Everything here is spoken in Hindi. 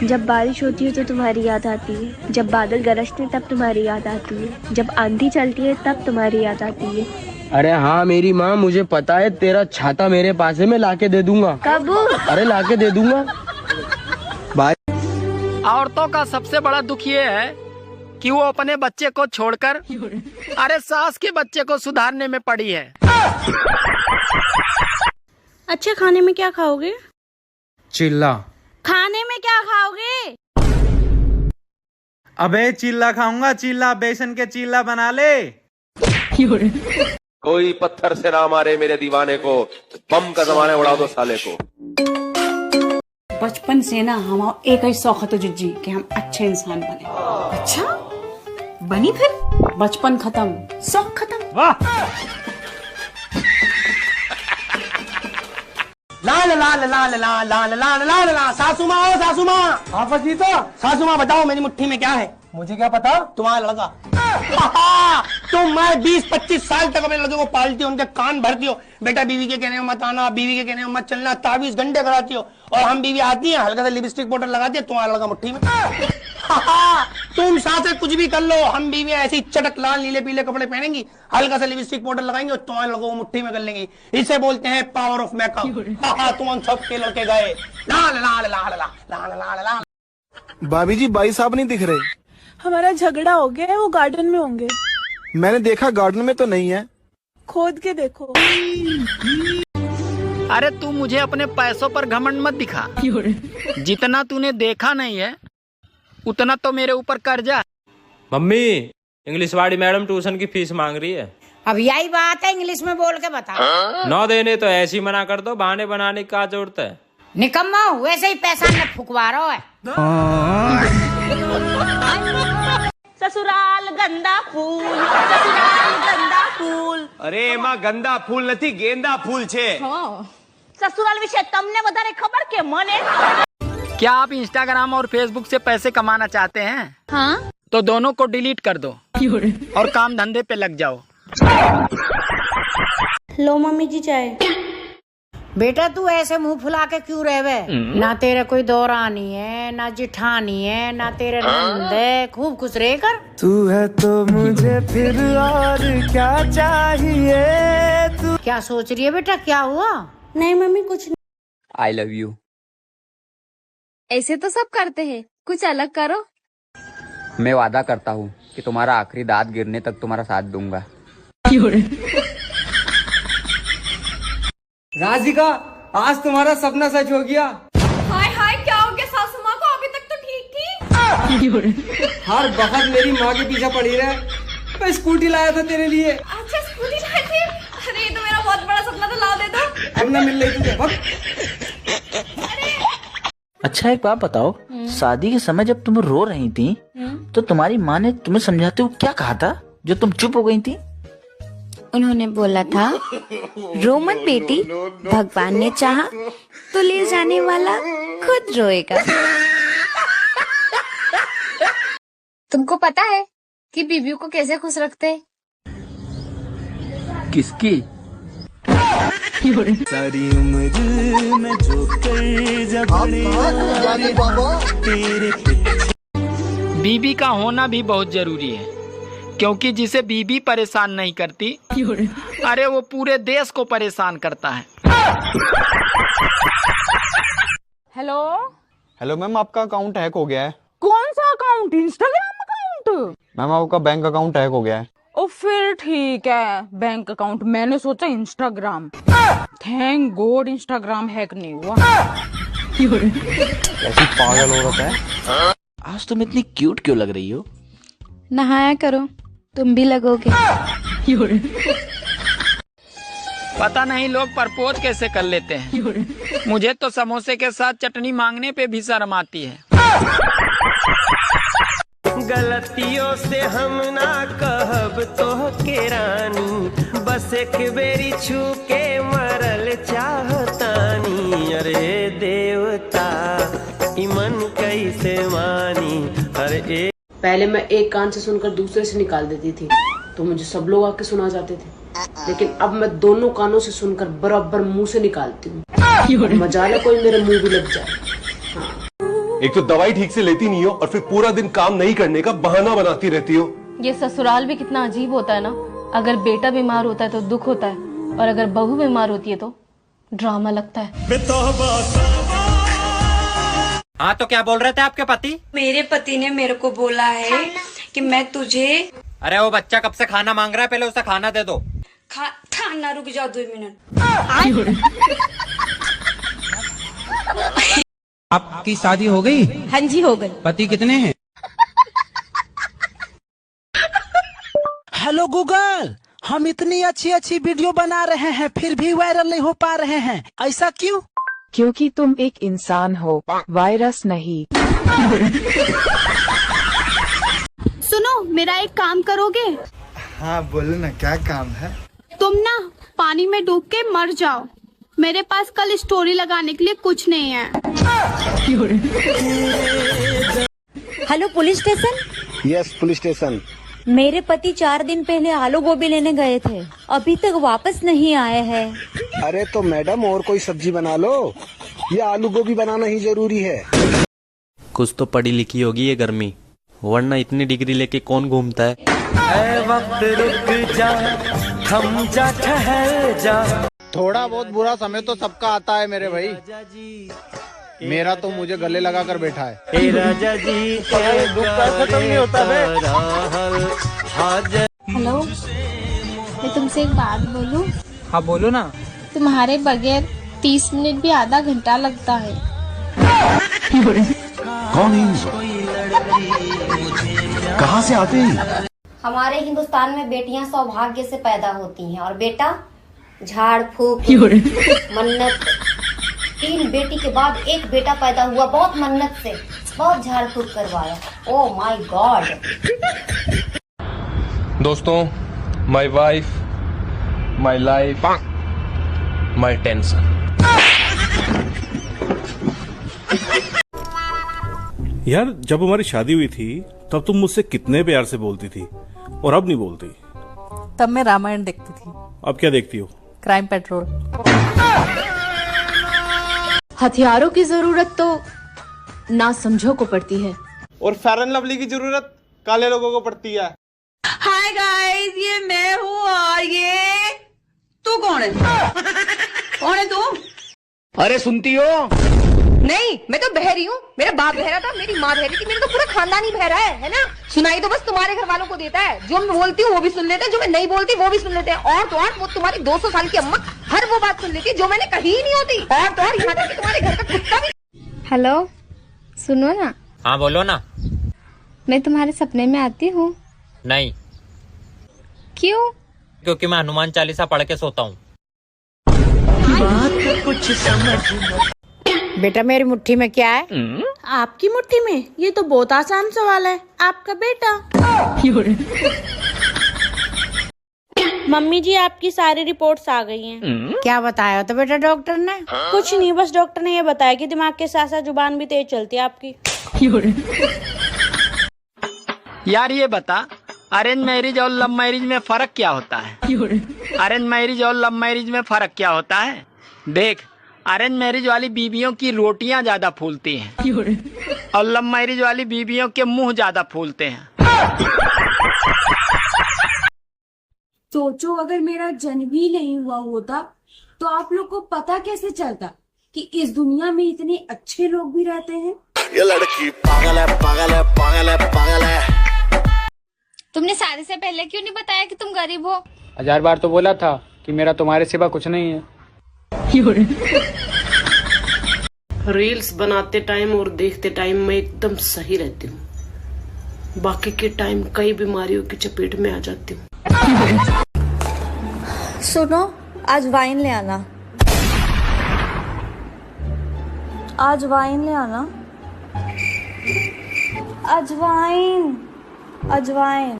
जब बारिश होती है तो तुम्हारी याद आती है, जब बादल गरजते हैं तब तुम्हारी याद आती है, जब आंधी चलती है तब तुम्हारी याद आती है। अरे हाँ मेरी माँ, मुझे पता है, तेरा छाता मेरे पास है, मैं लाके दे दूंगा। कब? अरे लाके दे दूंगा। औरतों का सबसे बड़ा दुख ये है कि वो अपने बच्चे को छोड़कर अरे सास के बच्चे को सुधारने में पड़ी है। अच्छा, खाने में क्या खाओगे? चिल्ला। खाने में क्या खाओगे? अबे चिल्ला खाऊंगा, चिल्ला, बेसन के चिल्ला बना ले। कोई पत्थर से ना मारे मेरे दीवाने को, बम का जमाने उड़ा दो साले को। बचपन से ना हम एक ही शौक है जी कि हम अच्छे इंसान बने। अच्छा बनी, फिर बचपन खत्म, शौक खत्म। वाह। लाल लाल लाल लाल लाल लाल लाल लाल। सासू माँ, ओ सासू माँ। आप जी तो सासू माँ बताओ मेरी मुट्ठी में क्या है? मुझे क्या पता, तुम्हारा लड़का। तुम मैं 20-25 साल तक अपने लड़के को पालती हो, उनके कान भरती हो, बेटा बीवी के कहने में मत आना, बीवी के कहने में मत चलना, 24 घंटे कराती हो, और हम बीवी आती है हल्का सा लिपस्टिक पाउडर लगाती है, तुम्हारा लड़का मुट्ठी में। तुम सासे कुछ भी कर लो, हम बीवी ऐसी चटक लाल नीले पीले कपड़े पहनेंगी, हल्का सा लिपस्टिक पाउडर लगाएंगे और तुम्हारे लोगों को मुट्ठी में कर लेंगी। इसे बोलते हैं पावर ऑफ मेकअप। तुम उन सब के लड़के गए लाल लाल लाल लाल लाल लाल। भाभी जी, भाई साहब नहीं दिख रहे। हमारा झगड़ा हो गया है, वो गार्डन में होंगे। मैंने देखा गार्डन में तो नहीं है। खोद के देखो। अरे तू मुझे अपने पैसों पर घमंड मत दिखा। जितना तूने देखा नहीं है उतना तो मेरे ऊपर कर्जा। मम्मी, इंग्लिश वाली मैडम ट्यूशन की फीस मांग रही है। अब यही बात है, इंग्लिश में बोल के बता। न देने तो ऐसे ही मना कर दो, बहाने बनाने की क्या जरूरत है? निकम्मा, वैसे ही पैसा न फुकवा रहा है। ससुराल गंदा फूल, ससुराल गंदा फूल। अरे माँ, गंदा फूल नहीं, गेंदा फूल छे। ससुराल विषय तमने વધારે खबर के मने। क्या आप इंस्टाग्राम और फेसबुक से पैसे कमाना चाहते हैं? हाँ। तो दोनों को डिलीट कर दो और काम धंधे पे लग जाओ। लो मम्मी जी चाय। बेटा तू ऐसे मुंह फुला के क्यों रहवे? ना तेरे कोई दौरानी है, ना जिठानी है, ना तेरे नंद है, खूब खुश रह कर। तू है तो मुझे फिर और क्या चाहिए? तू क्या सोच रही है बेटा, क्या हुआ? नहीं मम्मी, कुछ नहीं। I love you. ऐसे तो सब करते हैं, कुछ अलग करो। मैं वादा करता हूँ कि तुम्हारा आखिरी दांत गिरने तक तुम्हारा साथ दूंगा। राधिका, आज तुम्हारा सपना सच हो गया। हाय हाय, क्या हो गया सासू माँ को? अभी तक तो ठीक थी। हर वक्त मेरी माँ के पीछे पड़ी रहे। मैं स्कूटी लाया था तेरे लिए। अच्छा स्कूटी लाए थे? अरे ये तो मेरा बहुत बड़ा सपना था, ला दे दो। अब ना मिल रही तुझे। अच्छा एक बात बताओ, शादी के समय जब तुम रो रही थी तो तुम्हारी माँ ने तुम्हें समझाते हुए क्या कहा था जो तुम चुप हो गई थी? उन्होंने बोला था, रो मत बेटी, भगवान ने चाहा तो ले जाने वाला खुद रोएगा। तुमको पता है कि बीवियों को कैसे खुश रखते हैं? किसकी? सारी उम्र में जो कर जब तेरे। बीबी का होना भी बहुत जरूरी है, क्योंकि जिसे बीबी परेशान नहीं करती, अरे वो पूरे देश को परेशान करता है। हेलो हेलो मैम, आपका अकाउंट हैक हो गया है। कौन सा अकाउंट? Instagram account? मैम आपका बैंक अकाउंट हैक हो गया है। ओ फिर ठीक है, बैंक अकाउंट। मैंने सोचा Instagram. Thank God Instagram hack नहीं हुआ। ऐसी पागल औरत है। आज तुम इतनी क्यूट क्यों लग रही हो? नहाया करो, तुम भी लगोगे। पता नहीं लोग प्रपोज कैसे कर लेते हैं। मुझे तो समोसे के साथ चटनी मांगने पे भी शर्म आती है। गलतियों से हम ना कहब तो के रानी, बस एक बेरी छू के मरल चाहतानी। अरे देवता ईमन कैसे मानी। अरे पहले मैं एक कान से सुनकर दूसरे से निकाल देती थी तो मुझे सब लोग आके सुना जाते थे, लेकिन अब मैं दोनों कानों से सुनकर बराबर मुंह से निकालती हूँ। मजाल है कोई मेरे मुंह भी लग जाए। हाँ। एक तो दवाई ठीक से लेती नहीं हो और फिर पूरा दिन काम नहीं करने का बहाना बनाती रहती हो। ये ससुराल भी कितना अजीब होता है ना। अगर बेटा बीमार होता है तो दुख होता है, और अगर बहू बीमार होती है तो ड्रामा लगता है। हाँ तो क्या बोल रहे थे आपके पति? मेरे पति ने मेरे को बोला है कि मैं तुझे। अरे वो बच्चा कब से खाना मांग रहा है, पहले उसे खाना दे दो। खाना रुक जाओ 2 मिनट। आपकी शादी हो गई? हाँ जी हो गई। पति कितने हैं? हेलो गूगल, हम इतनी अच्छी अच्छी वीडियो बना रहे हैं फिर भी वायरल नहीं हो पा रहे हैं, ऐसा क्यों? क्योंकि तुम एक इंसान हो, वायरस नहीं। सुनो, मेरा एक काम करोगे? हाँ बोलो ना, क्या काम है? तुम ना पानी में डूब के मर जाओ, मेरे पास कल स्टोरी लगाने के लिए कुछ नहीं है। Hello police station. Yes police station. मेरे पति 4 दिन पहले आलू गोभी लेने गए थे, अभी तक वापस नहीं आए हैं। अरे तो मैडम और कोई सब्जी बना लो, ये आलू गोभी बनाना ही जरूरी है। कुछ तो पढ़ी लिखी होगी ये गर्मी, वरना इतनी डिग्री लेके कौन घूमता है? वक्त रुक जा, थम जा, ठहर जा। थोड़ा बहुत बुरा समय तो सबका आता है मेरे भाई, मेरा तो मुझे गले लगा कर बैठा है। राजा जी दुख खत्म नहीं होता है। हेलो, मैं तुमसे एक बात बोलूं? हाँ बोलो ना। तुम्हारे बगैर 30 मिनट भी आधा घंटा लगता है। कौन है? कहाँ से आते हैं? हमारे हिंदुस्तान में बेटियां सौभाग्य से पैदा होती हैं और बेटा झाड़ फूक मन्नत। 3 बेटी के बाद एक बेटा पैदा हुआ, बहुत मन्नत से, बहुत झाड़ फूक करवाया। Oh my God. दोस्तों, my wife, my life, my tension. यार जब हमारी शादी हुई थी तब तुम मुझसे कितने प्यार से बोलती थी और अब नहीं बोलती। तब मैं रामायण देखती थी। अब क्या देखती हो? Crime petrol. हथियारों की जरूरत तो ना समझो को पड़ती है, और फेयर एंड लवली की जरूरत काले लोगों को पड़ती है। हाय गाइस, ये मैं हूँ और ये तू कौन है? कौन है तू? अरे सुनती हो? नहीं, मैं तो बहरी हूँ। मेरा बाप बहरा था, मेरी माँ बहरी थी, मेरा तो पूरा खानदान ही बहरा है ना। सुनाई तो बस तुम्हारे घर वालों को देता है। जो मैं बोलती हूँ वो भी सुन लेते हैं, जो मैं नहीं बोलती वो भी सुन लेते हैं। और तो और वो तुम्हारी 200 साल की अम्मा हर वो बात सुन लेती है जो मैंने कही ही नहीं होती। और तो और यहाँ तक कि तुम्हारे घर का कुत्ता भी। हेलो, सुनो ना। हाँ बोलो ना। मैं तुम्हारे सपने में आती हूँ? नहीं। क्यों? क्योंकि मैं हनुमान चालीसा पढ़ के सोता हूँ। कुछ समझ। बेटा मेरी मुट्ठी में क्या है? आपकी मुट्ठी में? ये तो बहुत आसान सवाल है। आपका बेटा। मम्मी जी, आपकी सारी रिपोर्ट्स आ गई हैं। क्या बताया तो बेटा डॉक्टर ने? कुछ नहीं, बस डॉक्टर ने ये बताया कि दिमाग के साथ साथ जुबान भी तेज चलती है आपकी। यार ये बता, अरेंज मैरिज और लव मैरिज में फर्क क्या होता है? अरेंज मैरिज और लव मैरिज में फर्क क्या होता है? देख, अरेंज मैरिज वाली बीवियों की रोटियां ज्यादा फूलती हैं और लव मैरिज वाली बीवियों के मुंह ज्यादा फूलते हैं। सोचो, अगर मेरा जन्म ही नहीं हुआ होता तो आप लोग को पता कैसे चलता कि इस दुनिया में इतने अच्छे लोग भी रहते हैं। ये लड़की पागल है, पागल है, पागल है, पागल है। तुमने शादी से पहले क्यों नहीं बताया कि तुम गरीब हो? 1000 बार तो बोला था कि मेरा तुम्हारे सिवा कुछ नहीं है। रील्स बनाते टाइम और देखते टाइम मैं एकदम सही रहती हूँ, बाकी के टाइम कई बीमारियों की चपेट में आ जाती हूँ। सुनो, आज वाइन ले आना। आज वाइन ले आना। अजवाइन, अजवाइन।